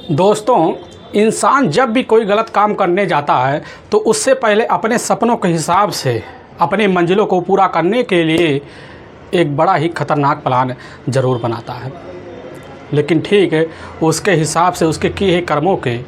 दोस्तों, इंसान जब भी कोई गलत काम करने जाता है तो उससे पहले अपने सपनों के हिसाब से अपनी मंजिलों को पूरा करने के लिए एक बड़ा ही खतरनाक प्लान ज़रूर बनाता है। लेकिन ठीक है, उसके हिसाब से उसके किए हुए कर्मों के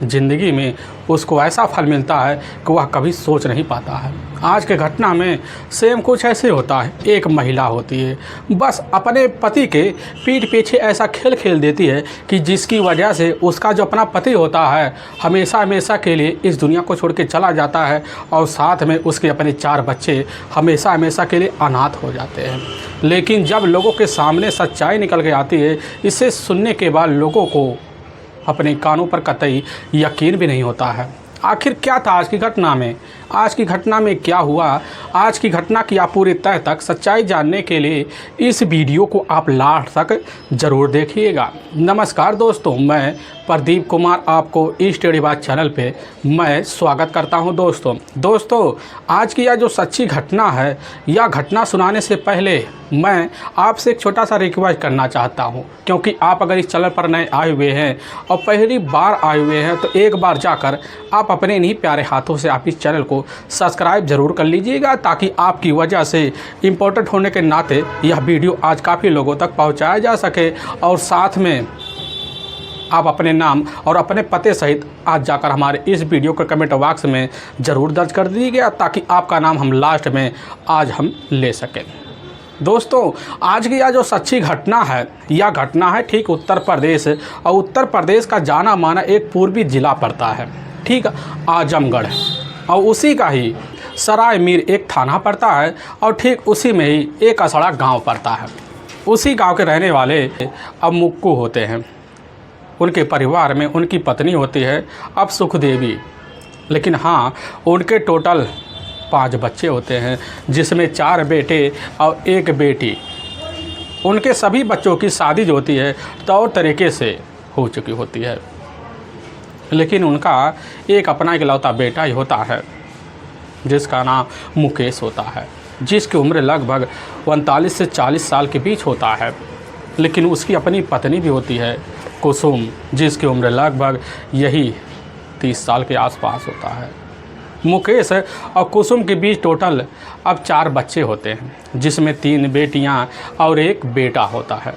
ज़िंदगी में उसको ऐसा फल मिलता है कि वह कभी सोच नहीं पाता है। आज के घटना में सेम कुछ ऐसे होता है। एक महिला होती है, बस अपने पति के पीठ पीछे ऐसा खेल खेल देती है कि जिसकी वजह से उसका जो अपना पति होता है हमेशा हमेशा के लिए इस दुनिया को छोड़ के चला जाता है और साथ में उसके अपने 4 बच्चे हमेशा हमेशा के लिए अनाथ हो जाते हैं। लेकिन जब लोगों के सामने सच्चाई निकल के आती है, इसे सुनने के बाद लोगों को अपने कानों पर कतई यकीन भी नहीं होता है। आखिर क्या था आज की घटना में? आज की घटना में क्या हुआ? आज की घटना की आप पूरी तह तक सच्चाई जानने के लिए इस वीडियो को आप लास्ट तक ज़रूर देखिएगा। नमस्कार दोस्तों, मैं प्रदीप कुमार आपको ई स्टडी बात चैनल पे मैं स्वागत करता हूं। दोस्तों, आज की यह जो सच्ची घटना है, यह घटना सुनाने से पहले मैं आपसे एक छोटा सा रिक्वेस्ट करना चाहता हूं, क्योंकि आप अगर इस चैनल पर नए आए हुए हैं और पहली बार आए हुए हैं तो एक बार जाकर आप अपने इन्हीं प्यारे हाथों से आप इस चैनल को सब्सक्राइब ज़रूर कर लीजिएगा, ताकि आपकी वजह से इम्पोर्टेंट होने के नाते यह वीडियो आज काफ़ी लोगों तक पहुंचाया जा सके। और साथ में आप अपने नाम और अपने पते सहित आज जाकर हमारे इस वीडियो के कमेंट बॉक्स में ज़रूर दर्ज कर दीजिएगा, ताकि आपका नाम हम लास्ट में आज हम ले सकें। दोस्तों, आज की यह जो सच्ची घटना है, यह घटना है ठीक उत्तर प्रदेश, और उत्तर प्रदेश का जाना माना एक पूर्वी ज़िला पड़ता है, ठीक आजमगढ़, और उसी का ही सराय मीर एक थाना पड़ता है, और ठीक उसी में ही एक असड़ा गांव पड़ता है। उसी गांव के रहने वाले अब मुक्कू होते हैं। उनके परिवार में उनकी पत्नी होती है अब सुखदेवी, लेकिन हाँ, उनके टोटल 5 बच्चे होते हैं, जिसमें 4 बेटे और 1 बेटी। उनके सभी बच्चों की शादी जो होती है तौर तरीके से हो चुकी होती है, लेकिन उनका एक अपना इकलौता बेटा ही होता है, जिसका नाम मुकेश होता है, जिसकी उम्र लगभग 39 से 40 साल के बीच होता है। लेकिन उसकी अपनी पत्नी भी होती है कुसुम, जिसकी उम्र लगभग यही 30 साल के आसपास होता है। मुकेश और कुसुम के बीच टोटल अब 4 बच्चे होते हैं, जिसमें 3 बेटियां और 1 बेटा होता है।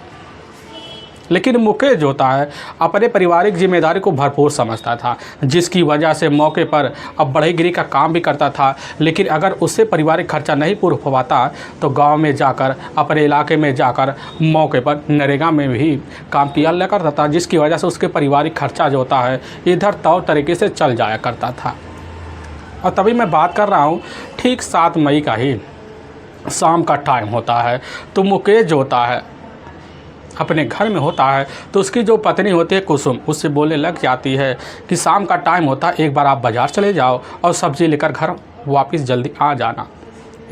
लेकिन मुकेश जो होता है अपने पारिवारिक जिम्मेदारी को भरपूर समझता था, जिसकी वजह से मौके पर अब बढ़ईगिरी का काम भी करता था। लेकिन अगर उससे पारिवारिक खर्चा नहीं पूरा हो पाता तो गांव में जाकर, अपने इलाके में जाकर मौके पर नरेगा में भी काम किया करता था, जिसकी वजह से उसके पारिवारिक खर्चा जो होता है इधर तौर तरीके से चल जाया करता था। और तभी मैं बात कर रहा हूँ, ठीक 7 मई का ही शाम का टाइम होता है, तो मुकेश जो होता है अपने घर में होता है, तो उसकी जो पत्नी होती है कुसुम उससे बोलने लग जाती है कि शाम का टाइम होता है, एक बार आप बाज़ार चले जाओ और सब्ज़ी लेकर घर वापस जल्दी आ जाना।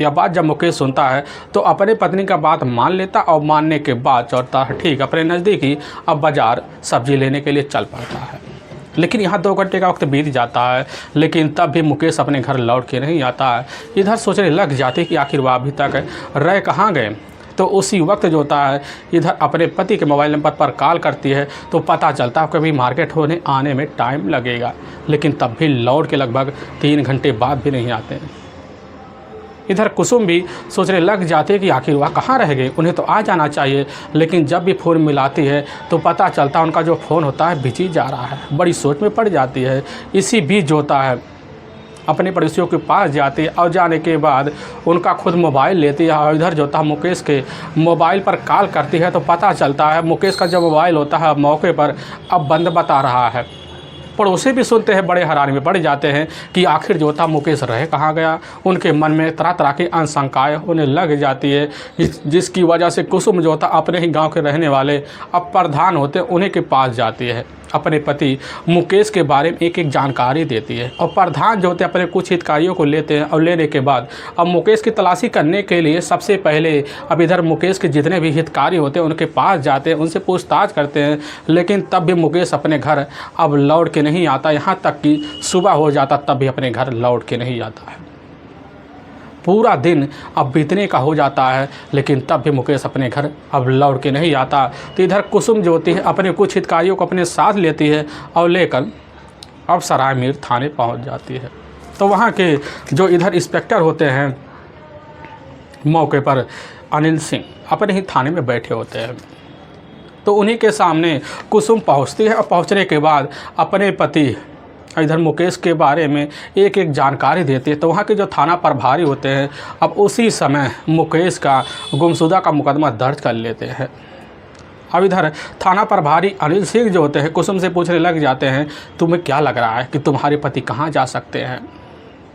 यह बात जब मुकेश सुनता है तो अपने पत्नी का बात मान लेता, और मानने के बाद चौथा ठीक अपने नज़दीकी अब बाज़ार सब्ज़ी लेने के लिए चल पड़ता है। लेकिन यहाँ 2 घंटे का वक्त बीत जाता है, लेकिन तब भी मुकेश अपने घर लौट के नहीं आता है। इधर सोचने लग जाती कि आखिर वह अभी तक रह कहाँ गए। तो उसी वक्त जो होता है इधर अपने पति के मोबाइल नंबर पर कॉल करती है, तो पता चलता है कभी मार्केट होने आने में टाइम लगेगा, लेकिन तब भी लौट के लगभग 3 घंटे बाद भी नहीं आते हैं। इधर कुसुम भी सोचने लग जाती है कि आखिर वह कहाँ रह गए, उन्हें तो आ जाना चाहिए। लेकिन जब भी फ़ोन मिलाती है तो पता चलता है उनका जो फ़ोन होता है बिजी जा रहा है। बड़ी सोच में पड़ जाती है। इसी बीच जो होता है अपने पड़ोसियों के पास जाती है, और जाने के बाद उनका खुद मोबाइल लेती है, और इधर जो होता है मुकेश के मोबाइल पर कॉल करती है, तो पता चलता है मुकेश का जो मोबाइल होता है मौके पर अब बंद बता रहा है। पड़ोसी भी सुनते हैं, बड़े हैरानी में पड़ जाते हैं कि आखिर जो था मुकेश रह कहाँ गया। उनके मन में तरह तरह की आशंकाएं होने लग जाती है, जिसकी वजह से कुसुम जो था अपने ही गांव के रहने वाले अब प्रधान होते हैं उन्हीं के पास जाती है, अपने पति मुकेश के बारे में एक जानकारी देती है। और प्रधान जो होते हैं अपने कुछ हितकारियों को लेते हैं, और लेने के बाद अब मुकेश की तलाशी करने के लिए सबसे पहले अब इधर मुकेश के जितने भी हितकारी होते हैं उनके पास जाते हैं, उनसे पूछताछ करते हैं। लेकिन तब भी मुकेश अपने घर अब लौट के नहीं आता, यहाँ तक कि सुबह हो जाता तब भी अपने घर लौट के नहीं आता है। पूरा दिन अब बीतने का हो जाता है, लेकिन तब भी मुकेश अपने घर अब लौट के नहीं आता। तो इधर कुसुम जो होती है अपने कुछ हितकारियों को अपने साथ लेती है और लेकर अब सराय मीर थाने पहुंच जाती है। तो वहाँ के जो इधर इंस्पेक्टर होते हैं मौके पर अनिल सिंह अपने ही थाने में बैठे होते हैं। तो उन्हीं के सामने कुसुम पहुंचती है और पहुंचने के बाद अपने पति इधर मुकेश के बारे में एक एक जानकारी देती है। तो वहाँ के जो थाना प्रभारी होते हैं अब उसी समय मुकेश का गुमशुदा का मुकदमा दर्ज कर लेते हैं। अब इधर थाना प्रभारी अनिल सिंह जो होते हैं कुसुम से पूछने लग जाते हैं, तुम्हें क्या लग रहा है कि तुम्हारे पति कहाँ जा सकते हैं।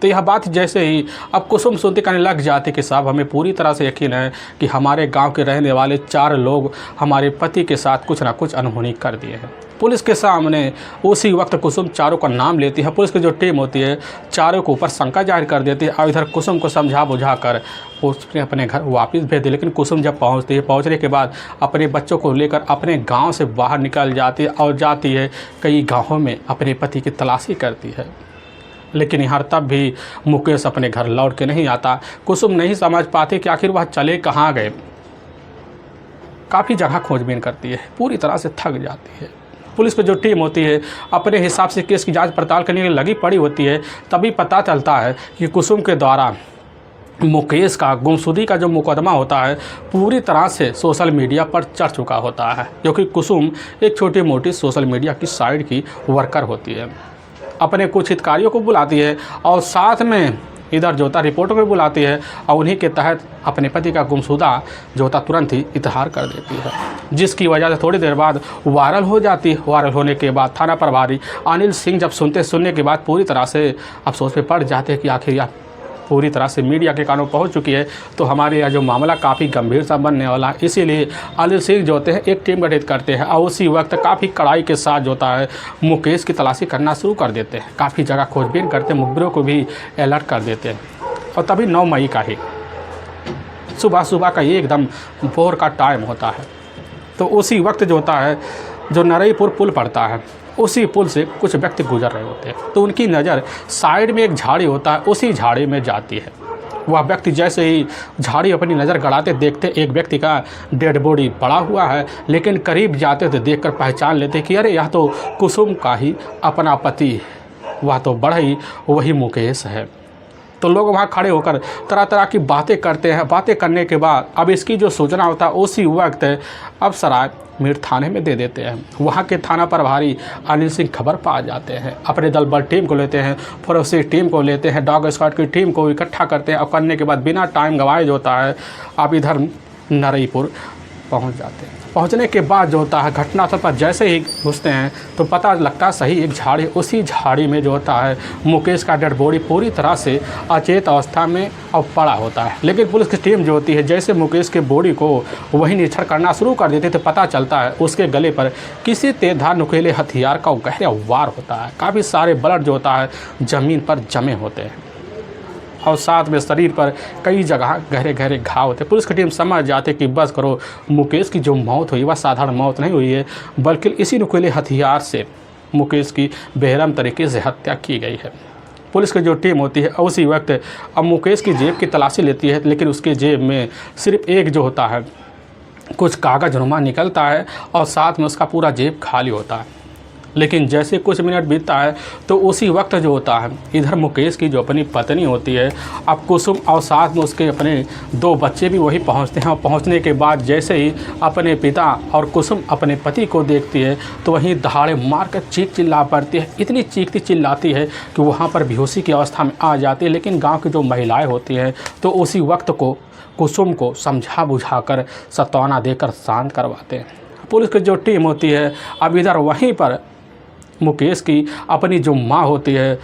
तो यह बात जैसे ही अब कुसुम सुनते कहने लग जाती कि साहब हमें पूरी तरह से यकीन है कि हमारे गांव के रहने वाले 4 लोग हमारे पति के साथ कुछ ना कुछ अनहोनी कर दिए हैं। पुलिस के सामने उसी वक्त कुसुम चारों का नाम लेती है। पुलिस की जो टीम होती है चारों के ऊपर शंका जाहिर कर देती है और इधर कुसुम को समझा बुझा कर उसने अपने घर वापस भेज दी। लेकिन कुसुम जब पहुंचती है, पहुंचने के बाद अपने बच्चों को लेकर अपने गांव से बाहर निकल जाती है और जाती है कई गाँवों में अपने पति की तलाशी करती है। लेकिन यहाँ तब भी मुकेश अपने घर लौट के नहीं आता। कुसुम नहीं समझ पाती कि आखिर वह चले कहाँ गए। काफ़ी जगह खोजबीन करती है, पूरी तरह से थक जाती है। पुलिस की जो टीम होती है अपने हिसाब से केस की जांच पड़ताल करने के लिए लगी पड़ी होती है। तभी पता चलता है कि कुसुम के द्वारा मुकेश का गुमशुदगी का जो मुकदमा होता है पूरी तरह से सोशल मीडिया पर चढ़ चुका होता है, क्योंकि कुसुम एक छोटी मोटी सोशल मीडिया की साइट की वर्कर होती है। अपने कुछ हितकारियों को बुलाती है और साथ में इधर जोता रिपोर्टर को बुलाती है और उन्हीं के तहत अपने पति का गुमशुदा जोता तुरंत ही इतहार कर देती है, जिसकी वजह से थोड़ी देर बाद वायरल हो जाती है। वायरल होने के बाद थाना प्रभारी अनिल सिंह जब सुनने के बाद पूरी तरह से अफसोस में पड़ जाते हैं कि आखिर यह पूरी तरह से मीडिया के कानों पहुंच चुकी है, तो हमारे यहाँ जो मामला काफ़ी गंभीर सा बनने वाला है। इसीलिए अनिल सिंह जो होते हैं एक टीम गठित करते हैं और उसी वक्त काफ़ी कड़ाई के साथ जो होता है मुकेश की तलाशी करना शुरू कर देते हैं। काफ़ी जगह खोजबीन करते हैं, मुखबिरों को भी अलर्ट कर देते हैं। और तभी 9 मई का ही सुबह का एकदम भोर का टाइम होता है। तो उसी वक्त जो होता है जो नरईपुर पुल पड़ता है उसी पुल से कुछ व्यक्ति गुजर रहे होते हैं। तो उनकी नज़र साइड में एक झाड़ी होता है, उसी झाड़ी में जाती है। वह व्यक्ति जैसे ही झाड़ी अपनी नज़र गड़ाते देखते एक व्यक्ति का डेड बॉडी पड़ा हुआ है, लेकिन करीब जाते तो देखकर पहचान लेते कि अरे यह तो कुसुम का ही अपना पति, वह तो बढ़ई वही मुकेश है। तो लोग वहाँ खड़े होकर तरह तरह की बातें करते हैं। बातें करने के बाद अब इसकी जो सूचना होता है उसी वक्त अब सराय मीर थाने में दे देते हैं। वहाँ के थाना प्रभारी अनिल सिंह खबर पा जाते हैं, अपने दल बल टीम को लेते हैं, फोरेंसिक टीम को लेते हैं, डॉग स्क्वाड की टीम को इकट्ठा करते हैं और करने के बाद बिना टाइम गंवाए जो होता है अब इधर नरईपुर पहुँच जाते हैं। पहुंचने के बाद जो होता है घटनास्थल पर जैसे ही घुसते हैं तो पता लगता सही एक झाड़ी, उसी झाड़ी में जो होता है मुकेश का डेड बॉडी पूरी तरह से अचेत अवस्था में अब पड़ा होता है। लेकिन पुलिस की टीम जो होती है जैसे मुकेश के बॉडी को वही निरीक्षण करना शुरू कर देती है तो पता चलता है उसके गले पर किसी तेजधार नुकीले हथियार का गहरा वार होता है। काफ़ी सारे ब्लड जो होता है ज़मीन पर जमे होते हैं और साथ में शरीर पर कई जगह गहरे गहरे घाव होते हैं। पुलिस की टीम समझ जाती है कि बस करो, मुकेश की जो मौत हुई वह साधारण मौत नहीं हुई है, बल्कि इसी नुकीले हथियार से मुकेश की बेरहम तरीके से हत्या की गई है। पुलिस की जो टीम होती है उसी वक्त अब मुकेश की जेब की तलाशी लेती है, लेकिन उसके जेब में सिर्फ एक जो होता है कुछ कागज़ नुमा निकलता है और साथ में उसका पूरा जेब खाली होता है। लेकिन जैसे कुछ मिनट बीतता है तो उसी वक्त जो होता है इधर मुकेश की जो अपनी पत्नी होती है अब कुसुम और साथ में उसके अपने 2 बच्चे भी वही पहुंचते हैं। और पहुंचने के बाद जैसे ही अपने पिता और कुसुम अपने पति को देखती है तो वहीं दहाड़े मार कर चीख चिल्ला पड़ती है। इतनी चीखती चिल्लाती है कि वहाँ पर बेहोशी की अवस्था में आ जाती है। लेकिन गाँव की जो महिलाएँ होती हैं तो उसी वक्त को कुसुम को समझा बुझा कर सत्वाना देकर शांत करवाते हैं। पुलिस की जो टीम होती है अब इधर वहीं पर मुकेश की अपनी जो माँ होती है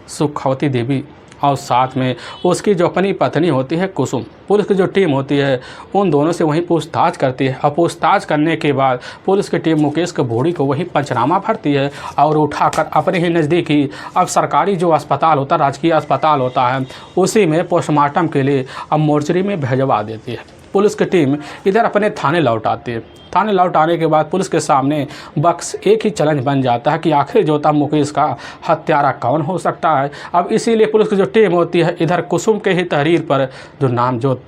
सुखावती देवी और साथ में उसकी जो अपनी पत्नी होती है कुसुम, पुलिस की जो टीम होती है उन दोनों से वहीं पूछताछ करती है। और पूछताछ करने के बाद पुलिस की टीम मुकेश के बॉडी को वहीं पंचनामा भरती है और उठाकर अपने ही नज़दीकी अब सरकारी जो अस्पताल होता है, राजकीय अस्पताल होता है, उसी में पोस्टमार्टम के लिए अब मोर्चरी में भिजवा देती है। पुलिस की टीम इधर अपने थाने लौट आती है। थाने लौट आने के बाद पुलिस के सामने बस एक ही चैलेंज बन जाता है कि आखिर जो था मुकेश का हत्यारा कौन हो सकता है। अब इसीलिए पुलिस की जो टीम होती है इधर कुसुम के ही तहरीर पर जो नामजद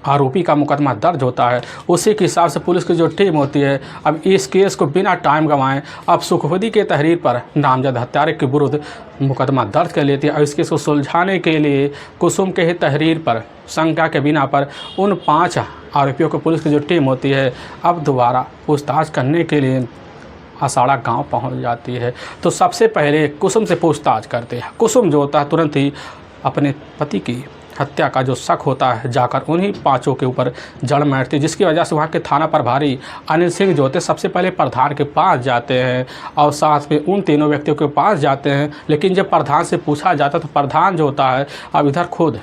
आरोपी का मुकदमा दर्ज होता है, उसी के हिसाब से पुलिस की जो टीम होती है अब इस केस को बिना टाइम गंवाएं अब सुखवदी के तहरीर पर नामजद हत्यारे के विरुद्ध मुकदमा दर्ज कर लेती है। और इस केस को सुलझाने के लिए कुसुम के ही तहरीर पर शंका के बिना पर उन 5 आरोपियों को पुलिस की जो टीम होती है अब दोबारा पूछताछ करने के लिए असाड़ा गांव पहुंच जाती है। तो सबसे पहले कुसुम से पूछताछ करते हैं। कुसुम जो होता है तुरंत ही अपने पति की हत्या का जो शक होता है जाकर उन्हीं 5 के ऊपर जड़ मारती है, जिसकी वजह से वहाँ के थाना प्रभारी अनिल सिंह जो होते सबसे पहले प्रधान के पास जाते हैं और साथ में उन तीनों व्यक्तियों के पास जाते हैं। लेकिन जब प्रधान से पूछा जाता है तो प्रधान जो होता है अब इधर खुद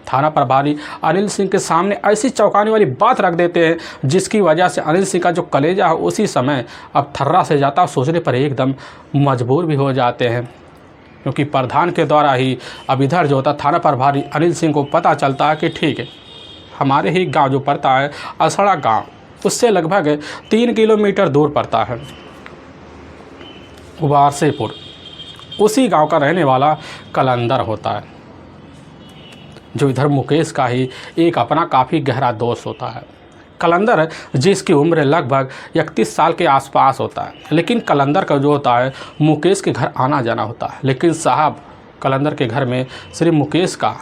थाना प्रभारी अनिल सिंह के सामने ऐसी चौंकाने वाली बात रख देते हैं, जिसकी वजह से अनिल सिंह का जो कलेजा है उसी समय अब थर्रा से जाता है, सोचने पर एकदम मजबूर भी हो जाते हैं। क्योंकि प्रधान के द्वारा ही अब इधर जो होता थाना प्रभारी अनिल सिंह को पता चलता है कि ठीक है, हमारे ही गांव जो पड़ता है असड़ा गांव, उससे लगभग 3 किलोमीटर दूर पड़ता है वारसेपुर, उसी गांव का रहने वाला कलंदर होता है, जो इधर मुकेश का ही एक अपना काफ़ी गहरा दोस्त होता है। कलंदर जिसकी उम्र लगभग 31 साल के आसपास होता है, लेकिन कलंदर का जो होता है मुकेश के घर आना जाना होता है। लेकिन साहब कलंदर के घर में सिर्फ मुकेश का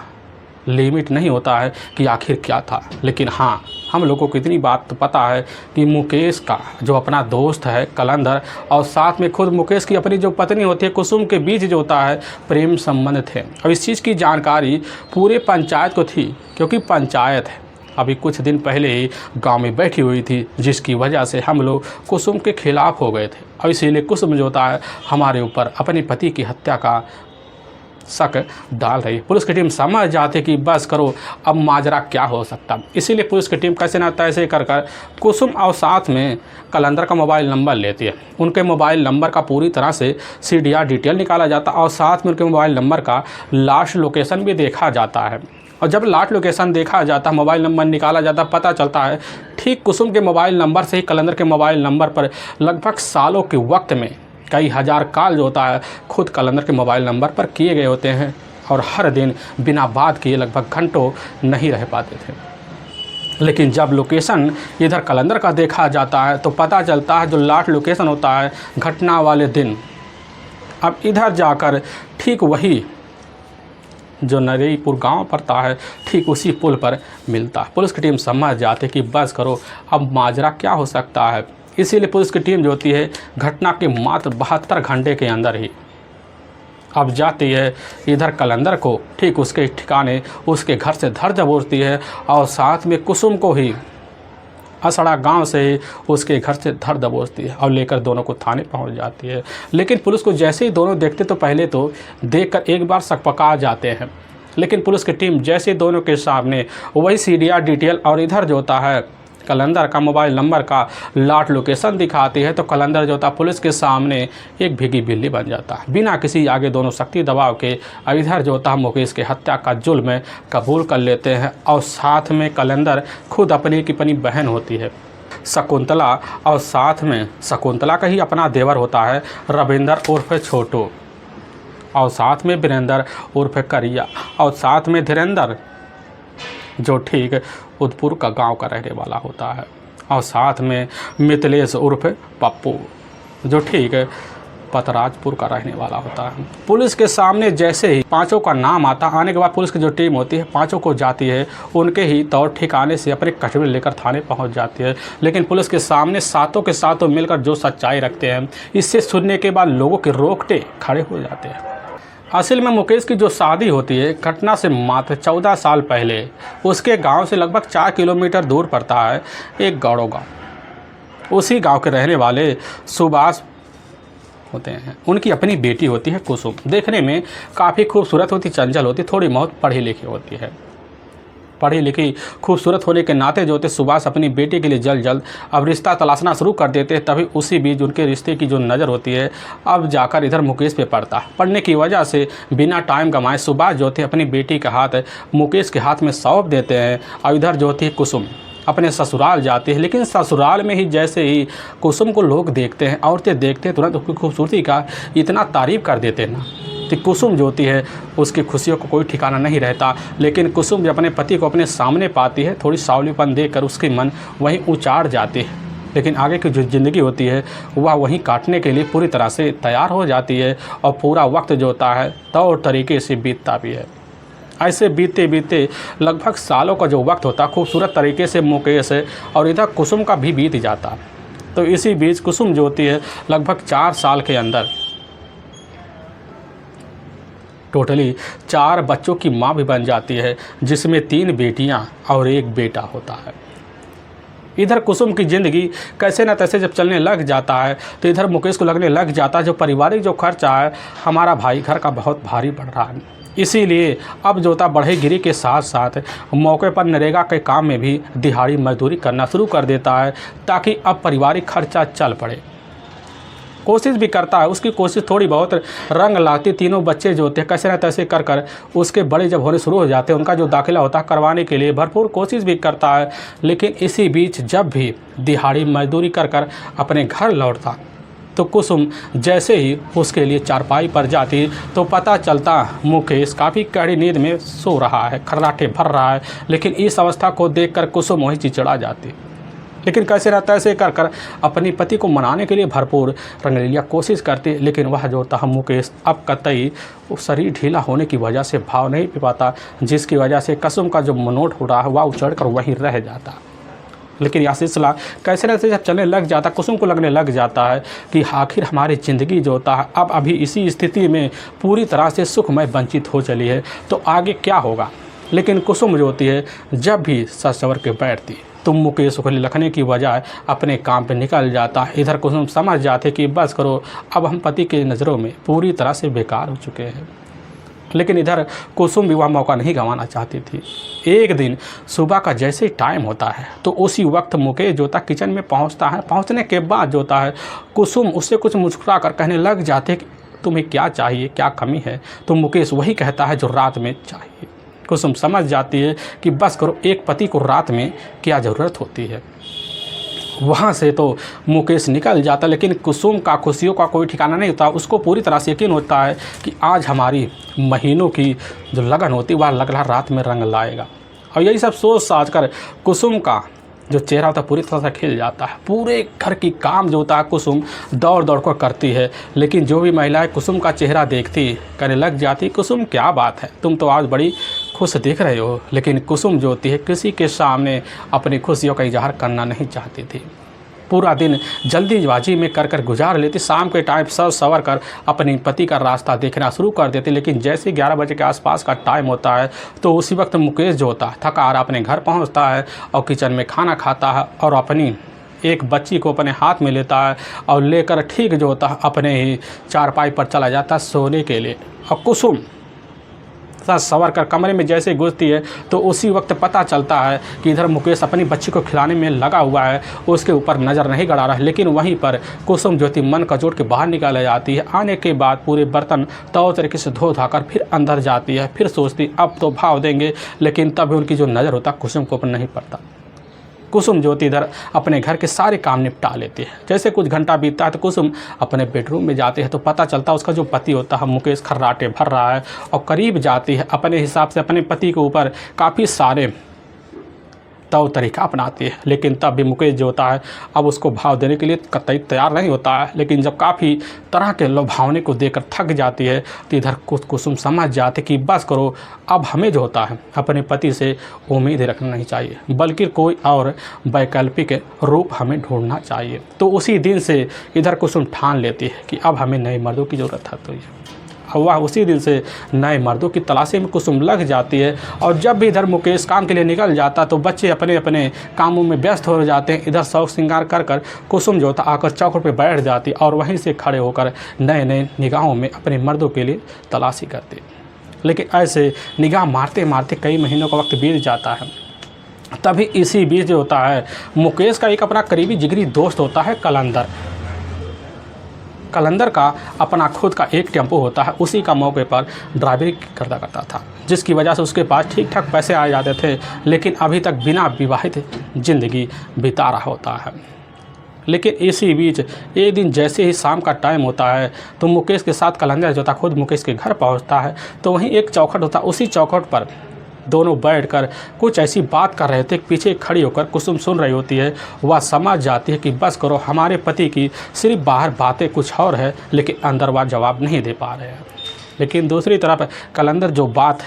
लिमिट नहीं होता है कि आखिर क्या था, लेकिन हाँ हम लोगों को इतनी बात तो पता है कि मुकेश का जो अपना दोस्त है कलंदर और साथ में खुद मुकेश की अपनी जो पत्नी होती है कुसुम के बीच जो होता है प्रेम संबंध थे। और इस चीज़ की जानकारी पूरे पंचायत को थी, क्योंकि पंचायत अभी कुछ दिन पहले ही गांव में बैठी हुई थी, जिसकी वजह से हम लोग कुसुम के खिलाफ हो गए थे। और इसीलिए कुसुम जो होता है हमारे ऊपर अपने पति की हत्या का शक डाल रही है। पुलिस की टीम समझ जाती कि बस करो, अब माजरा क्या हो सकता। इसीलिए पुलिस की टीम कैसे ना तैसे कर कुसुम और साथ में कलंदर का मोबाइल नंबर लेती है। उनके मोबाइल नंबर का पूरी तरह से CDR डिटेल निकाला जाता और साथ में उनके मोबाइल नंबर का लास्ट लोकेशन भी देखा जाता है। और जब लास्ट लोकेशन देखा जाता है, मोबाइल नंबर निकाला जाता, पता चलता है ठीक कुसुम के मोबाइल नंबर से ही कलंदर के मोबाइल नंबर पर लगभग सालों के वक्त में कई हज़ार कॉल जो होता है खुद कलंदर के मोबाइल नंबर पर किए गए होते हैं। और हर दिन बिना बात किए लगभग घंटों नहीं रह पाते थे। लेकिन जब लोकेशन इधर कलंदर का देखा जाता है तो पता चलता है जो लास्ट लोकेशन होता है घटना वाले दिन अब इधर जाकर ठीक वही जो नरेईपुर गांव पड़ता है ठीक उसी पुल पर मिलता है। पुलिस की टीम समझ जाती है कि बस करो, अब माजरा क्या हो सकता है। इसीलिए पुलिस की टीम जो होती है घटना के मात्र 72 घंटे के अंदर ही अब जाती है इधर कलंदर को ठीक उसके ठिकाने उसके घर से धर दबोचती है और साथ में कुसुम को ही असड़ा गांव से उसके घर से धर दबोचती है और लेकर दोनों को थाने पहुंच जाती है। लेकिन पुलिस को जैसे ही दोनों देखते तो पहले तो देखकर एक बार सकपका जाते हैं, लेकिन पुलिस की टीम जैसे दोनों के सामने वही CDR डिटेल और इधर जो होता है कलंदर का मोबाइल नंबर का लास्ट लोकेशन दिखाती है तो कलंदर जो होता पुलिस के सामने एक भीगी बिल्ली बन जाता है। बिना किसी आगे दोनों शक्ति दबाव के इधर जो होता है मुकेश के हत्या का जुल्म कबूल कर लेते हैं। और साथ में कलंदर खुद अपनी बहन होती है शकुंतला और साथ में शकुंतला का ही अपना देवर होता है रविंदर उर्फ छोटू और साथ में वीरेंद्र उर्फ करिया और साथ में धीरेंद्र जो ठीक उदपुर का गांव का रहने वाला होता है और साथ में मिथिलेश उर्फ पप्पू जो ठीक पतराजपुर का रहने वाला होता है। पुलिस के सामने जैसे ही पांचों का नाम आता आने के बाद पुलिस की जो टीम होती है पांचों को जाती है उनके ही तौर ठिकाने से अपने कचरे लेकर थाने पहुंच जाती है। लेकिन पुलिस के सामने सातों के सातों मिलकर जो सच्चाई रखते हैं इससे सुनने के बाद लोगों के रोकटे खड़े हो जाते हैं। असल में मुकेश की जो शादी होती है घटना से मात्र 14 साल पहले उसके गांव से लगभग 4 किलोमीटर दूर पड़ता है एक गौड़ो गाँव। उसी गांव के रहने वाले सुभाष होते हैं। उनकी अपनी बेटी होती है कुसुम, देखने में काफ़ी खूबसूरत होती, चंचल होती, थोड़ी बहुत पढ़ी लिखी होती है। पढ़ी लिखी खूबसूरत होने के नाते जो थे सुभाष अपनी बेटी के लिए जल्द जल्द अब रिश्ता तलाशना शुरू कर देते हैं। तभी उसी बीच उनके रिश्ते की जो नज़र होती है अब जाकर इधर मुकेश पे पड़ता। पढ़ने की वजह से बिना टाइम गंवाए सुभाष जो थे अपनी बेटी का हाथ मुकेश के हाथ में सौंप देते हैं और इधर जो थी कुसुम अपने ससुराल जाती है। लेकिन ससुराल में ही जैसे ही कुसुम को लोग देखते हैं, औरतें देखते हैं, तुरंत उसकी खूबसूरती का इतना तारीफ़ कर देते हैं ना कि कुसुम जो होती है उसकी खुशियों को कोई ठिकाना नहीं रहता। लेकिन कुसुम जब अपने पति को अपने सामने पाती है, थोड़ी सावलीपन देखकर उसकी मन वहीं उचाड़ जाती है। लेकिन आगे की जो ज़िंदगी होती है वह वहीं काटने के लिए पूरी तरह से तैयार हो जाती है और पूरा वक्त जो होता है तौर तरीके से बीतता भी है। ऐसे बीतते बीतते लगभग सालों का जो वक्त होता खूबसूरत तरीके से मुकेश और इधर कुसुम का भी बीत जाता। तो इसी बीच कुसुम जो होती है लगभग 4 साल के अंदर टोटली 4 बच्चों की माँ भी बन जाती है, जिसमें 3 बेटियां और 1 बेटा होता है। इधर कुसुम की ज़िंदगी कैसे न तैसे जब चलने लग जाता है तो इधर मुकेश को लगने लग जाता है जो पारिवारिक जो खर्चा है हमारा भाई घर का बहुत भारी पड़ रहा है। इसीलिए अब जो था बढ़ईगिरी के साथ साथ मौके पर नरेगा के काम में भी दिहाड़ी मजदूरी करना शुरू कर देता है ताकि अब पारिवारिक खर्चा चल पड़े। कोशिश भी करता है, उसकी कोशिश थोड़ी बहुत रंग लाती। तीनों बच्चे जो होते हैं कैसे न तैसे कर कर उसके बड़े जब होने शुरू हो जाते हैं उनका जो दाखिला होता है करवाने के लिए भरपूर कोशिश भी करता है। लेकिन इसी बीच जब भी दिहाड़ी मजदूरी कर कर अपने घर लौटता तो कुसुम जैसे ही उसके लिए चारपाई पर जाती तो पता चलता मुकेश काफ़ी कड़ी नींद में सो रहा है, खर्राटे भर रहा है। लेकिन इस अवस्था को देखकर कुसुम वहीं चिड़चिड़ा जाती। लेकिन कैसे न तैसे कर कर अपनी पति को मनाने के लिए भरपूर रंगलीला कोशिश करती। लेकिन वह जो था मुकेश अब कतई शरीर ढीला होने की वजह से भाव नहीं पी पाता, जिसकी वजह से कुसुम का जो मनोट हो रहा है वह उछड़ कर वहीं रह जाता। लेकिन यह सिलसिला कैसे न कैसे जब चलने लग जाता कुसुम को लगने लग जाता है कि आखिर हमारी ज़िंदगी जो होता है अब अभी इसी स्थिति में पूरी तरह से सुखमय वंचित हो चली है, तो आगे क्या होगा। लेकिन कुसुम जो होती है जब भी सच सवर के बैठती तो मुकेश को लिखने की बजाय अपने काम पे निकल जाता। इधर कुसुम समझ जाते कि बस करो अब हम पति की नज़रों में पूरी तरह से बेकार हो चुके हैं। लेकिन इधर कुसुम भी वह मौका नहीं गंवाना चाहती थी। एक दिन सुबह का जैसे ही टाइम होता है तो उसी वक्त मुकेश जो था किचन में पहुंचता है। पहुंचने के बाद जो होता है कुसुम उससे कुछ मुस्कुरा कर कहने लग जाते कि तुम्हें क्या चाहिए, क्या कमी है। तो मुकेश वही कहता है जो रात में चाहिए। कुसुम समझ जाती है कि बस करो एक पति को रात में क्या ज़रूरत होती है। वहाँ से तो मुकेश निकल जाता। लेकिन कुसुम का खुशियों का कोई ठिकाना नहीं होता। उसको पूरी तरह से यकीन होता है कि आज हमारी महीनों की जो लगन होती है वह लगला रात में रंग लाएगा। और यही सब सोच साझ कर कुसुम का जो चेहरा होता है पूरी तरह से खिल जाता है। पूरे घर की काम जो होता है कुसुम दौड़ दौड़ कर करती है। लेकिन जो भी महिलाएं कुसुम का चेहरा देखती कहने लग जाती कुसुम क्या बात है, तुम तो आज बड़ी खुश दिख रहे हो। लेकिन कुसुम जो होती है किसी के सामने अपनी खुशियों का इजहार करना नहीं चाहती थी। पूरा दिन जल्दीबाजी में कर कर गुजार लेती। शाम के टाइम सज सवर कर अपने पति का रास्ता देखना शुरू कर देती। लेकिन जैसे 11 बजे के आसपास का टाइम होता है तो उसी वक्त मुकेश जो होता है थका हारा अपने घर पहुंचता है और किचन में खाना खाता है और अपनी एक बच्ची को अपने हाथ में लेता है और लेकर ठीक जो होता है अपने ही चारपाई पर चला जाता है सोने के लिए। और कुसुम सवर कर कमरे में जैसे घुसती है तो उसी वक्त पता चलता है कि इधर मुकेश अपनी बच्ची को खिलाने में लगा हुआ है, उसके ऊपर नज़र नहीं गड़ा रहा है। लेकिन वहीं पर कुसुम ज्योति मन का जोड़ के बाहर निकाले जाती है। आने के बाद पूरे बर्तन तौर तरीके से धो धाकर फिर अंदर जाती है। फिर सोचती अब तो भाव देंगे, लेकिन तभी उनकी जो नज़र होता कुसुम को ऊपर नहीं पड़ता। कुसुम ज्योति इधर अपने घर के सारे काम निपटा लेती है। जैसे कुछ घंटा बीतता है तो कुसुम अपने बेडरूम में जाती है तो पता चलता है उसका जो पति होता है मुकेश खर्राटे भर रहा है और करीब जाती है अपने हिसाब से अपने पति के ऊपर काफ़ी सारे तौर तरीका अपनाती है। लेकिन तब भी मुकेश जो होता है अब उसको भाव देने के लिए कतई तैयार नहीं होता है। लेकिन जब काफ़ी तरह के लुभावने को देकर थक जाती है तो इधर कुसुम समझ जाती कि बस करो अब हमें जो होता है अपने पति से उम्मीद रखना नहीं चाहिए, बल्कि कोई और वैकल्पिक रूप हमें ढूंढना चाहिए। तो उसी दिन से इधर कुसुम ठान लेती है कि अब हमें नए मर्दों की ज़रूरत है। तो वह उसी दिन से नए मर्दों की तलाशी में कुसुम लग जाती है। और जब भी इधर मुकेश काम के लिए निकल जाता तो बच्चे अपने अपने कामों में व्यस्त हो जाते हैं। इधर शौक श्रृंगार कर कर कुसुम जो था आकर चौखट पे बैठ जाती और वहीं से खड़े होकर नए नए निगाहों में अपने मर्दों के लिए तलाशी करती। लेकिन ऐसे निगाह मारते मारते कई महीनों का वक्त बीत जाता है। तभी इसी बीच जो होता है, मुकेश का एक अपना करीबी जिगरी दोस्त होता है कलंदर। कलंदर का अपना खुद का एक टेम्पो होता है, उसी का मौके पर ड्राइवरी करता था, जिसकी वजह से उसके पास ठीक ठाक पैसे आ जाते थे, लेकिन अभी तक बिना विवाहित ज़िंदगी बिता रहा होता है। लेकिन इसी बीच एक दिन जैसे ही शाम का टाइम होता है तो मुकेश के साथ कलंदर जो था खुद मुकेश के घर पहुंचता है। तो वहीं एक चौखट होता है, उसी चौखट पर दोनों बैठकर कुछ ऐसी बात कर रहे थे। पीछे खड़ी होकर कुसुम सुन रही होती है। वह समझ जाती है कि बस करो, हमारे पति की सिर्फ बाहर बातें कुछ और है, लेकिन अंदर वह जवाब नहीं दे पा रहे हैं। लेकिन दूसरी तरफ कलंदर जो बात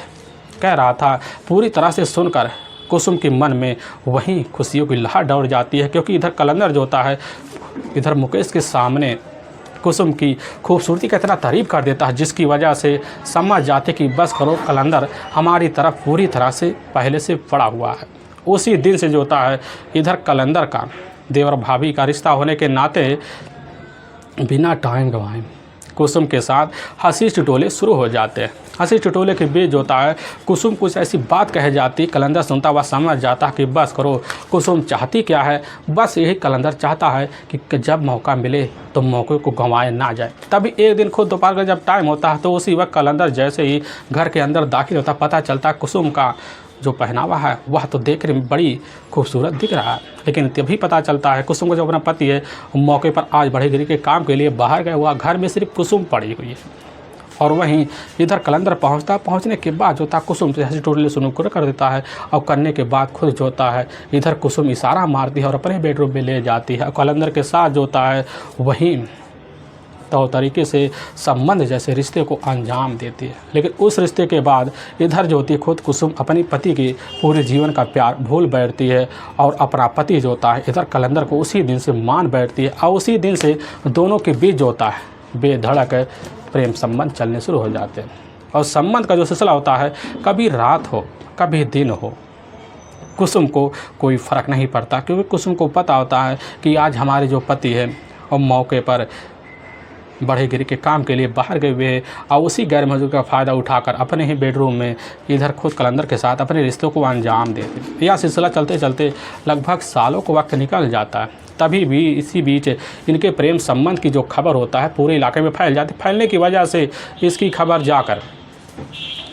कह रहा था पूरी तरह से सुनकर कुसुम के मन में वहीं खुशियों की लहर दौड़ जाती है, क्योंकि इधर कलंदर जो होता है इधर मुकेश के सामने कुसुम की खूबसूरती का इतना तारीफ़ कर देता है, जिसकी वजह से समझ जाते कि बस करो, कलंदर हमारी तरफ पूरी तरह से पहले से पड़ा हुआ है। उसी दिन से जो होता है इधर कलंदर का देवर भाभी का रिश्ता होने के नाते बिना टाइम गंवाए कुसुम के साथ हंसी टिटोले शुरू हो जाते हैं। हंसी टिटोले के बीच होता है कुसुम कुछ ऐसी बात कह जाती, कलंदर सुनता हुआ समझ जाता कि बस करो, कुसुम चाहती क्या है, बस यही कलंदर चाहता है कि जब मौका मिले तो मौके को गंवाए ना जाए। तभी एक दिन खुद दोपहर का जब टाइम होता है तो उसी वक्त कलंदर जैसे ही घर के अंदर दाखिल होता, पता चलता कुसुम का जो पहनावा है वह तो देखने में बड़ी खूबसूरत दिख रहा है, लेकिन तभी पता चलता है कुसुम को जो अपना पति है मौके पर आज बढ़ईगिरी के काम के लिए बाहर गए हुआ, घर में सिर्फ कुसुम पड़ी हुई है। और वहीं इधर कलंदर पहुंचने के बाद जो था कुसुम से हंसी टोटली शुरू कर देता है, और करने के बाद खुद जो होता है इधर कुसुम इशारा मारती है और अपने बेडरूम में ले जाती है। और कलंदर के साथ जो होता है वहीं तो तरीके से संबंध जैसे रिश्ते को अंजाम देती है। लेकिन उस रिश्ते के बाद इधर जो होती है खुद कुसुम अपनी पति के पूरे जीवन का प्यार भूल बैठती है, और अपना पति जो होता है इधर कलंदर को उसी दिन से मान बैठती है। और उसी दिन से दोनों के बीच जो होता है बेधड़क प्रेम संबंध चलने शुरू हो जाते हैं। और संबंध का जो सिलसिला होता है कभी रात हो कभी दिन हो, कुसुम को कोई फ़र्क नहीं पड़ता, क्योंकि कुसुम को पता होता है कि आज हमारे जो पति हैं और मौके पर बढ़ईगिरी के काम के लिए बाहर गए हुए हैं, और उसी गैर मौजूद का फ़ायदा उठाकर अपने ही बेडरूम में इधर खुद कलंदर के साथ अपने रिश्तों को अंजाम देते हैं। यह सिलसिला चलते चलते लगभग सालों को वक्त निकल जाता है। तभी भी इसी बीच इनके प्रेम संबंध की जो खबर होता है पूरे इलाके में फैल जाती है। फैलने की वजह से इसकी खबर जाकर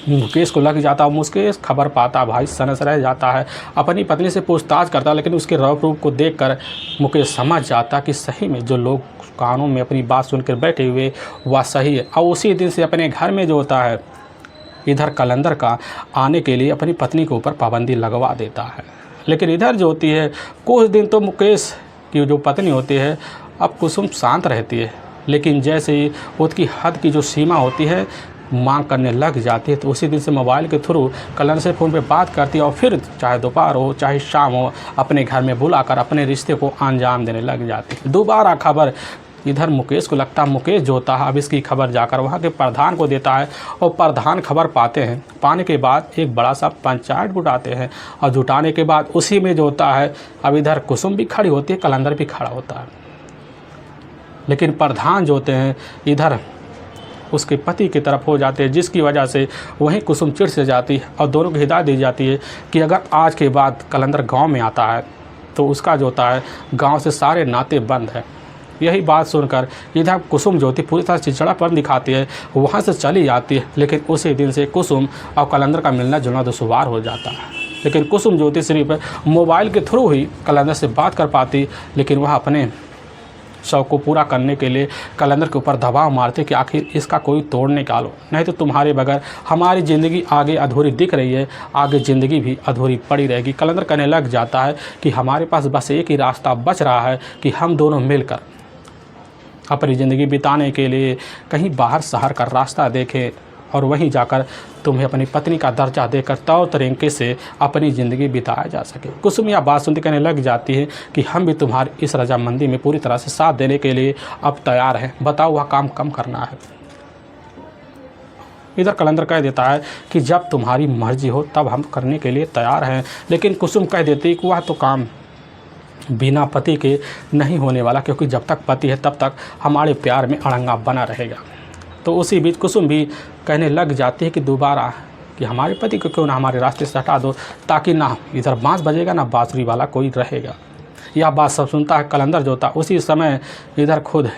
मुकेश को लग जाता है। मुकेश खबर पाता भाई सनस रह जाता है, अपनी पत्नी से पूछताछ करता, लेकिन उसके रौब रूप को देखकर मुकेश समझ जाता कि सही में जो लोग कानों में अपनी बात सुनकर बैठे हुए वह सही है। और उसी दिन से अपने घर में जो होता है इधर कलंदर का आने के लिए अपनी पत्नी के ऊपर पाबंदी लगवा देता है। लेकिन इधर जो होती है कुछ दिन तो मुकेश की जो पत्नी होती है अब कुसुम शांत रहती है, लेकिन जैसे ही उसकी हद की जो सीमा होती है मांग करने लग जाती है, तो उसी दिन से मोबाइल के थ्रू कलंदर से फ़ोन पे बात करती है, और फिर चाहे दोपहर हो चाहे शाम हो अपने घर में बुलाकर अपने रिश्ते को अंजाम देने लग जाती है। दोबारा खबर इधर मुकेश को लगता है, मुकेश जो होता है अब इसकी खबर जाकर वहाँ के प्रधान को देता है, और प्रधान खबर पाते हैं। पाने के बाद एक बड़ा सा पंचायत जुटाते हैं, और जुटाने के बाद उसी में जो होता है अब इधर कुसुम भी खड़ी होती है, कलंदर भी खड़ा होता है। लेकिन प्रधान जो होते हैं इधर उसके पति की तरफ हो जाते हैं, जिसकी वजह से वहीं कुसुम चिढ़ से जाती है, और दोनों को हिदायत दी जाती है कि अगर आज के बाद कलंदर गांव में आता है तो उसका जो होता है गांव से सारे नाते बंद हैं। यही बात सुनकर इधर कुसुम जो होती पूरी तरह चिड़चिड़ापन दिखाती है, वहाँ से चली जाती है। लेकिन उसी दिन से कुसुम और कलंदर का मिलना जुलना दुश्वार हो जाता है। लेकिन कुसुम जो होती सिर्फ मोबाइल के थ्रू ही कलंदर से बात कर पाती, लेकिन वह अपने शौक को पूरा करने के लिए कलंदर के ऊपर दबाव मारते कि आखिर इसका कोई तोड़ निकालो, नहीं तो तुम्हारे बगैर हमारी ज़िंदगी आगे अधूरी दिख रही है, आगे ज़िंदगी भी अधूरी पड़ी रहेगी। कलंदर कहने लग जाता है कि हमारे पास बस एक ही रास्ता बच रहा है कि हम दोनों मिलकर अपनी ज़िंदगी बिताने के लिए कहीं बाहर शहर का रास्ता देखें, और वहीं जाकर तुम्हें अपनी पत्नी का दर्जा देकर तौर तरीके से अपनी ज़िंदगी बिताया जा सके। कुसुम यह बात सुनते कहने लग जाती है कि हम भी तुम्हारी इस रजामंदी में पूरी तरह से साथ देने के लिए अब तैयार हैं, बताओ वह काम कम करना है। इधर कलंदर कह देता है कि जब तुम्हारी मर्जी हो तब हम करने के लिए तैयार हैं। लेकिन कुसुम कह देती है कि वह तो काम बिना पति के नहीं होने वाला, क्योंकि जब तक पति है तब तक हमारे प्यार में अड़ंगा बना रहेगा। तो उसी बीच कुसुम भी कहने लग जाती है कि दोबारा कि हमारे पति को क्यों ना हमारे रास्ते से हटा दो, ताकि ना इधर बांस बजेगा ना बांसुरी वाला कोई रहेगा। यह बात सब सुनता है कलंदर जो था उसी समय इधर खुद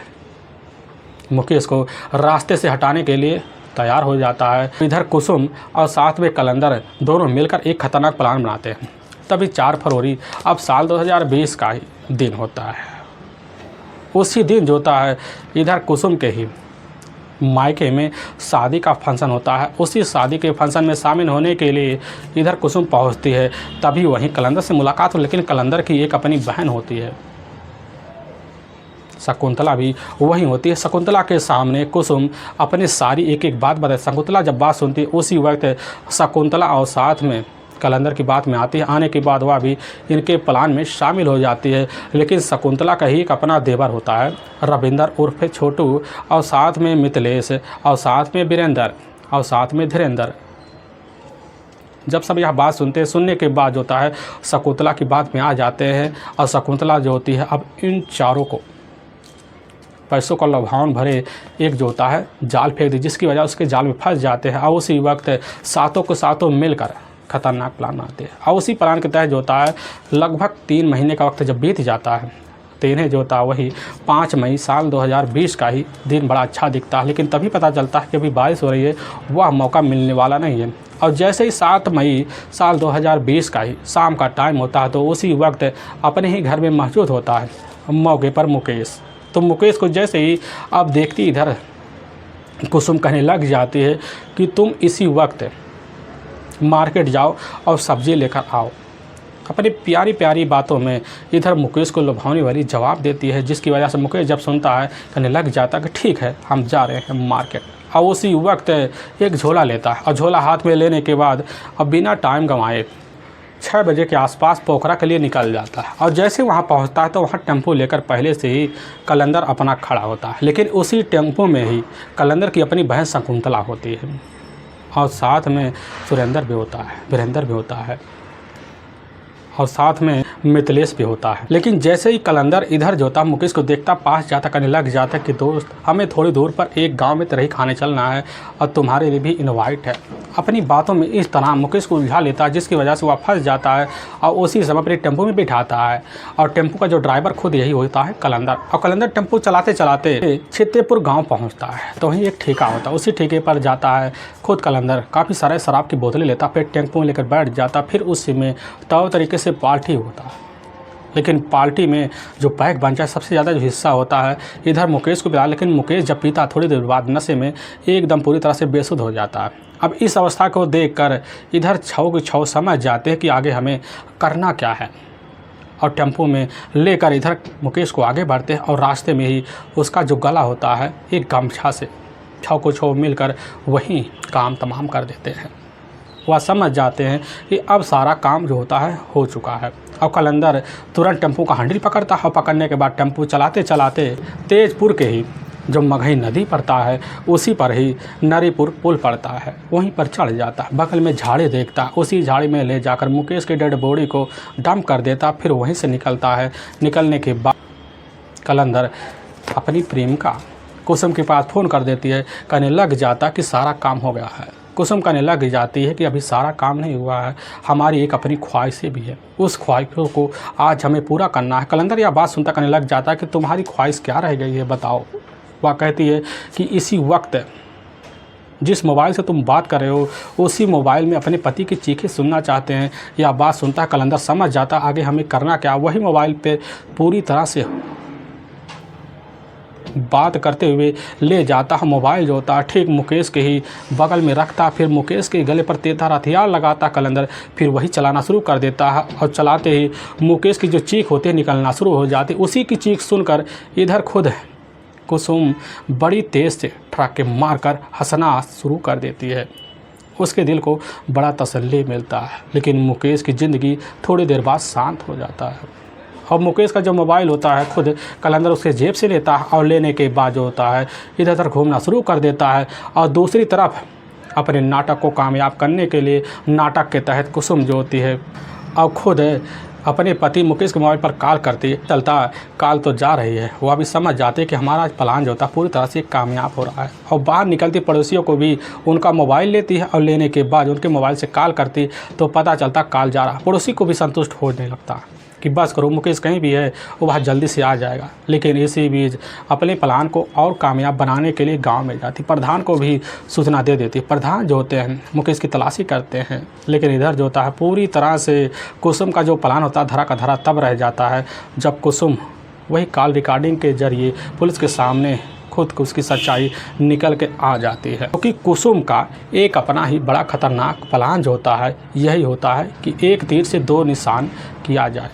मुकेश को रास्ते से हटाने के लिए तैयार हो जाता है। इधर कुसुम और साथ में कलंदर दोनों मिलकर एक खतरनाक प्लान बनाते हैं। तभी 4 फरवरी अब साल 2020 का ही दिन होता है। उसी दिन जो होता है इधर कुसुम के ही मायके में शादी का फंक्शन होता है। उसी शादी के फंक्शन में शामिल होने के लिए इधर कुसुम पहुंचती है। तभी वहीं कलंदर से मुलाकात हो, लेकिन कलंदर की एक अपनी बहन होती है, शकुंतला भी वहीं होती है। शकुंतला के सामने कुसुम अपनी सारी एक एक बात बताए। शकुंतला जब बात सुनती है उसी वक्त शकुंतला और साथ में कलंदर की बात में आती है। आने के बाद वह भी इनके प्लान में शामिल हो जाती है। लेकिन शकुंतला का ही एक अपना देवर होता है रविंदर उर्फ छोटू, और साथ में मिथिलेश, और साथ में वीरेंद्र, और साथ में धीरेंद्र। जब सब यह बात सुनने के बाद होता है शकुंतला की बात में आ जाते हैं। और शकुंतला जो होती है अब इन चारों को पैसों का लुभावन भरे एक जो होता है जाल फेंक दी, जिसकी वजह उसके जाल में फंस जाते हैं। और उसी वक्त सातों को सातों मिलकर खतरनाक प्लान बनाते हैं। और उसी प्लान के तहत जो होता है लगभग 3 महीने का वक्त जब बीत जाता है तो इन्हें जो होता है वही 5 मई साल 2020 का ही दिन बड़ा अच्छा दिखता है। लेकिन तभी पता चलता है कि अभी बारिश हो रही है, वह मौका मिलने वाला नहीं है। और जैसे ही 7 मई साल 2020 का ही शाम का टाइम होता है तो उसी वक्त अपने ही घर में मौजूद होता है मौके पर मुकेश। तो मुकेश को जैसे ही अब देखती इधर कुसुम कहने लग जाती है कि तुम इसी वक्त मार्केट जाओ और सब्ज़ी लेकर आओ। अपनी प्यारी प्यारी बातों में इधर मुकेश को लुभावने वाली जवाब देती है, जिसकी वजह से मुकेश जब सुनता है कहने लग जाता है कि ठीक है हम जा रहे हैं मार्केट। और उसी वक्त एक झोला लेता है और झोला हाथ में लेने के बाद अब बिना टाइम गंवाए 6 बजे के आसपास पोखरा के लिए निकल जाता है। और जैसे वहाँ पहुँचता है तो वहाँ टेम्पो लेकर पहले से ही कलंदर अपना खड़ा होता है। लेकिन उसी टेम्पो में ही कलंदर की अपनी बहन शकुंतला होती है, और साथ में सुरेंद्र भी होता है, वीरेंद्र भी होता है, और साथ में मिथिलेश भी होता है। लेकिन जैसे ही कलंदर इधर जो होता मुकेश को देखता पास जाता कहने लग जाता कि दोस्त हमें थोड़ी दूर पर एक गांव में तरही खाने चलना है और तुम्हारे लिए भी इनवाइट है। अपनी बातों में इस तरह मुकेश को उलझा लेता है, जिसकी वजह से वह फंस जाता है और उसी समय अपने टेम्पो में बिठाता है। और टेम्पो का जो ड्राइवर खुद यही होता है कलंदर। और कलंदर टेम्पो चलाते चलाते छित्तेपुर गाँव पहुँचता है तो वहीं एक ठेका होता है। उसी ठेके पर जाता है खुद कलंदर, काफ़ी सारे शराब की बोतलें लेता, फिर टेम्पो में लेकर बैठ जाता। फिर उसी में तौ तरीके से पार्टी होता है। लेकिन पार्टी में जो पैक बन जाए सबसे ज़्यादा जो हिस्सा होता है इधर मुकेश को मिला। लेकिन मुकेश जब पीता थोड़ी देर बाद नशे में एकदम पूरी तरह से बेसुध हो जाता है। अब इस अवस्था को देखकर इधर छौ के छौ समझ जाते हैं कि आगे हमें करना क्या है, और टेम्पो में लेकर इधर मुकेश को आगे बढ़ते हैं। और रास्ते में ही उसका जो गला होता है एक गमछा से छौ को छौ मिलकर वहीं काम तमाम कर देते हैं। वह समझ जाते हैं कि अब सारा काम जो होता है हो चुका है। और कलंदर तुरंत टेम्पो का हैंडल पकड़ता है और पकड़ने के बाद टेम्पो चलाते चलाते तेजपुर के ही जो मगही नदी पड़ता है उसी पर ही नरीपुर पुल पड़ता है, वहीं पर चढ़ जाता है। बगल में झाड़ी देखता है, उसी झाड़ी में ले जाकर मुकेश के डेड बॉडी को डंप कर देता। फिर वहीं से निकलता है। निकलने के बाद कलंदर अपनी प्रेमिका कुसुम के पास फ़ोन कर देती है, कहने लग जाता कि सारा काम हो गया है। कुसुम कहने लग जाती है कि अभी सारा काम नहीं हुआ है, हमारी एक अपनी ख्वाहिशें भी है, उस ख्वाहिशों को आज हमें पूरा करना है। कलंदर यह बात सुनता कहने लग जाता है कि तुम्हारी ख्वाहिश क्या रह गई है बताओ। वह कहती है कि इसी वक्त जिस मोबाइल से तुम बात कर रहे हो उसी मोबाइल में अपने पति की चीखें सुनना चाहते हैं। यह बात सुनता कलंदर समझ जाता आगे हमें करना क्या। वही मोबाइल पे पूरी तरह से बात करते हुए ले जाता है। मोबाइल जो होता है ठीक मुकेश के ही बगल में रखता, फिर मुकेश के गले पर तेज़धार हथियार लगाता कलंदर, फिर वही चलाना शुरू कर देता है। और चलाते ही मुकेश की जो चीख होती है निकलना शुरू हो जाती। उसी की चीख सुनकर इधर खुद कुसुम बड़ी तेज़ से ठराके मारकर हंसना शुरू कर देती है। उसके दिल को बड़ा तसल्ली मिलता है। लेकिन मुकेश की ज़िंदगी थोड़ी देर बाद शांत हो जाता है। और मुकेश का जो मोबाइल होता है खुद कलंदर उसके जेब से लेता है और लेने के बाद जो होता है इधर उधर घूमना शुरू कर देता है। और दूसरी तरफ अपने नाटक को कामयाब करने के लिए नाटक के तहत कुसुम जो होती है और खुद अपने पति मुकेश के मोबाइल पर कॉल करती चलता कॉल तो जा रही है। वो अभी समझ जाते कि हमारा प्लान जो था पूरी तरह से कामयाब हो रहा है, और बाहर निकलती पड़ोसियों को भी उनका मोबाइल लेती है और लेने के बाद उनके मोबाइल से कॉल करती तो पता चलता कॉल जा रहा। पड़ोसी को भी संतुष्ट होने लगता कि बस करो, मुकेश कहीं भी है वो वहाँ जल्दी से आ जाएगा। लेकिन इसी बीच अपने प्लान को और कामयाब बनाने के लिए गांव में जाती, प्रधान को भी सूचना दे देती। प्रधान जो होते हैं मुकेश की तलाशी करते हैं, लेकिन इधर जो होता है पूरी तरह से कुसुम का जो प्लान होता है धरा का धरा तब रह जाता है जब कुसुम वही कॉल रिकॉर्डिंग के जरिए पुलिस के सामने खुद को उसकी सच्चाई निकल के आ जाती है। क्योंकि कुसुम का एक अपना ही बड़ा खतरनाक प्लान जो होता है यही होता है कि एक तीर से दो निशान किया जाए।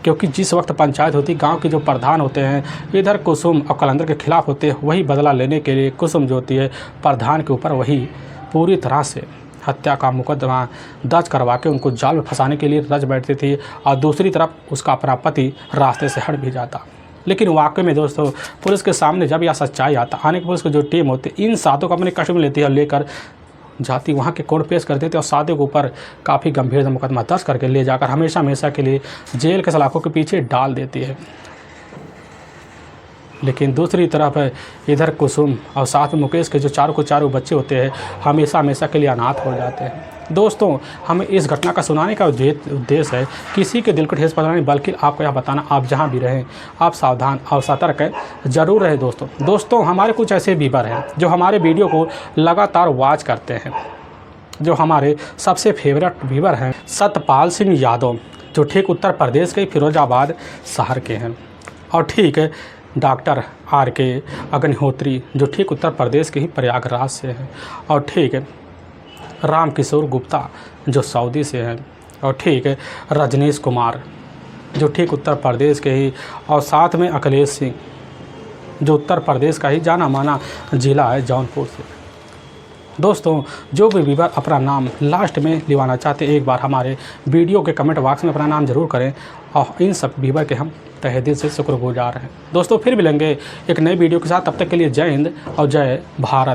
क्योंकि जिस वक्त पंचायत होती, गांव के जो प्रधान होते हैं इधर कुसुम और कलंदर के खिलाफ होते हैं, वही बदला लेने के लिए कुसुम जो होती है प्रधान के ऊपर वही पूरी तरह से हत्या का मुकदमा दर्ज करवा के उनको जाल में फंसाने के लिए रच बैठती थी, और दूसरी तरफ उसका अपना पति रास्ते से हट भी जाता। लेकिन वाकई में दोस्तों पुलिस के सामने जब यह सच्चाई आता, आने की पुलिस की जो टीम होती है इन सातों को अपने कस्टडी में लेती है और लेकर जाती वहाँ के कोर्ट पेश कर देते और सादे के ऊपर काफ़ी गंभीर मुकदमा दर्ज करके ले जाकर हमेशा हमेशा के लिए जेल के सलाखों के पीछे डाल देती है। लेकिन दूसरी तरफ इधर कुसुम और साथ में मुकेश के जो चारों को चारों बच्चे होते हैं हमेशा हमेशा के लिए अनाथ हो जाते हैं। दोस्तों हमें इस घटना का सुनाने का उद्देश्य है किसी के दिल को ठेस पहुंचाना नहीं, बल्कि आपको यह बताना आप जहां भी रहें आप सावधान और सतर्क जरूर रहें। दोस्तों हमारे कुछ ऐसे व्यूअर हैं जो हमारे वीडियो को लगातार वॉच करते हैं। जो हमारे सबसे फेवरेट व्यूअर हैं सतपाल सिंह यादव, जो ठीक उत्तर प्रदेश के फिरोजाबाद शहर के हैं, और ठीक है डॉक्टर RK अग्निहोत्री जो ठीक उत्तर प्रदेश के ही प्रयागराज से हैं, और ठीक है रामकिशोर गुप्ता जो सऊदी से हैं, और ठीक है रजनीश कुमार जो ठीक उत्तर प्रदेश के ही, और साथ में अखिलेश सिंह जो उत्तर प्रदेश का ही जाना माना ज़िला है जौनपुर से। दोस्तों जो भी व्यूअर अपना नाम लास्ट में लिवाना चाहते एक बार हमारे वीडियो के कमेंट बॉक्स में अपना नाम ज़रूर करें, और इन सब व्यूअर के हम तहे दिल से शुक्रगुजार हैं। दोस्तों फिर मिलेंगे एक नई वीडियो के साथ, तब तक के लिए जय हिंद और जय भारत।